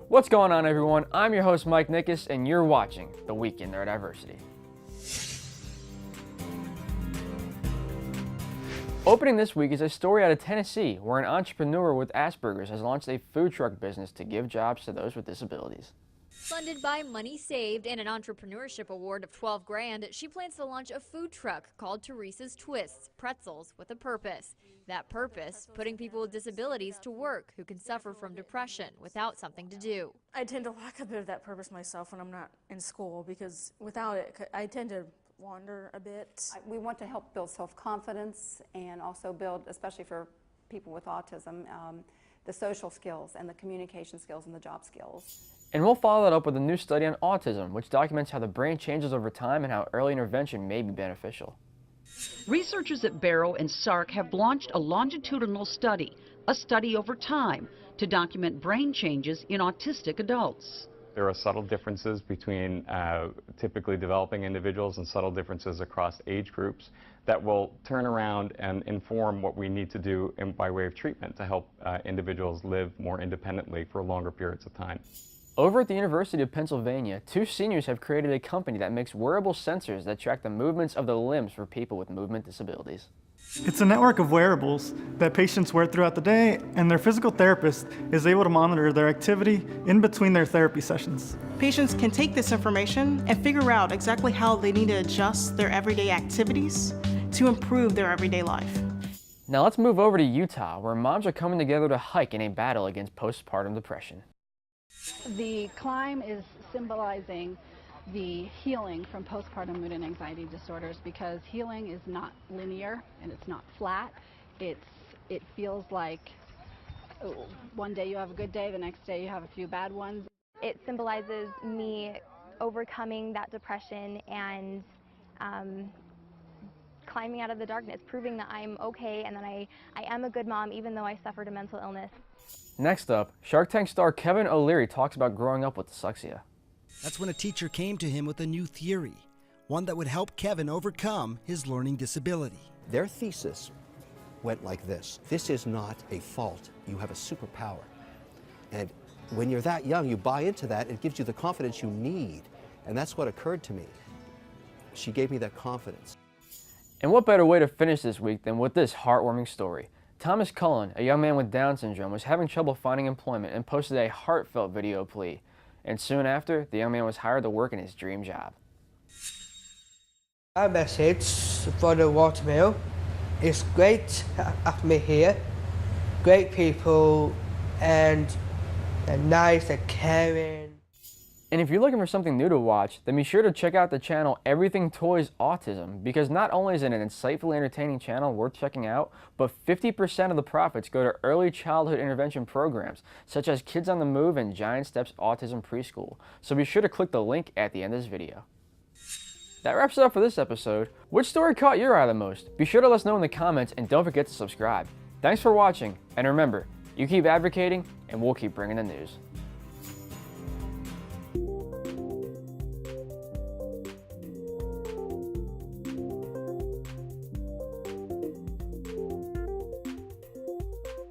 What's going on, everyone? I'm your host, Mike Nickus, and you're watching The Week in Neurodiversity. Opening this week is a story out of Tennessee where an entrepreneur with Asperger's has launched a food truck business to give jobs to those with disabilities. Funded by money saved and an entrepreneurship award of $12 grand, she plans to launch a food truck called Teresa's Twists, pretzels with a purpose. That purpose, putting people with disabilities to work who can suffer from depression without something to do. I tend to lack a bit of that purpose myself when I'm not in school, because without it, I tend to wander a bit. We want to help build self-confidence and also build, especially for people with autism, the social skills and the communication skills and the job skills. And we'll follow that up with a new study on autism, which documents how the brain changes over time and how early intervention may be beneficial. Researchers at Barrow and Sark have launched a longitudinal study, a study over time, to document brain changes in autistic adults. There are subtle differences between typically developing individuals and subtle differences across age groups that will turn around and inform what we need to do by way of treatment to help individuals live more independently for longer periods of time. Over at the University of Pennsylvania, two seniors have created a company that makes wearable sensors that track the movements of the limbs for people with movement disabilities. It's a network of wearables that patients wear throughout the day, and their physical therapist is able to monitor their activity in between their therapy sessions. Patients can take this information and figure out exactly how they need to adjust their everyday activities to improve their everyday life. Now let's move over to Utah, where moms are coming together to hike in a battle against postpartum depression. The climb is symbolizing the healing from postpartum mood and anxiety disorders, because healing is not linear and it's not flat. It feels like one day you have a good day, the next day you have a few bad ones. It symbolizes me overcoming that depression and climbing out of the darkness, proving that I'm okay and that I am a good mom even though I suffered a mental illness. Next up, Shark Tank star Kevin O'Leary talks about growing up with dyslexia. That's when a teacher came to him with a new theory, one that would help Kevin overcome his learning disability. Their thesis went like this: this is not a fault, you have a superpower. And when you're that young, you buy into that, it gives you the confidence you need. And that's what occurred to me. She gave me that confidence. And what better way to finish this week than with this heartwarming story? Thomas Cullen, a young man with Down syndrome, was having trouble finding employment and posted a heartfelt video plea. And soon after, the young man was hired to work in his dream job. My message for the watermill is great to have me here. Great people and they're nice and caring. And if you're looking for something new to watch, then be sure to check out the channel Everything Toys Autism, because not only is it an insightfully entertaining channel worth checking out, but 50% of the profits go to early childhood intervention programs, such as Kids on the Move and Giant Steps Autism Preschool. So be sure to click the link at the end of this video. That wraps it up for this episode. Which story caught your eye the most? Be sure to let us know in the comments, and don't forget to subscribe. Thanks for watching, and remember, you keep advocating and we'll keep bringing the news.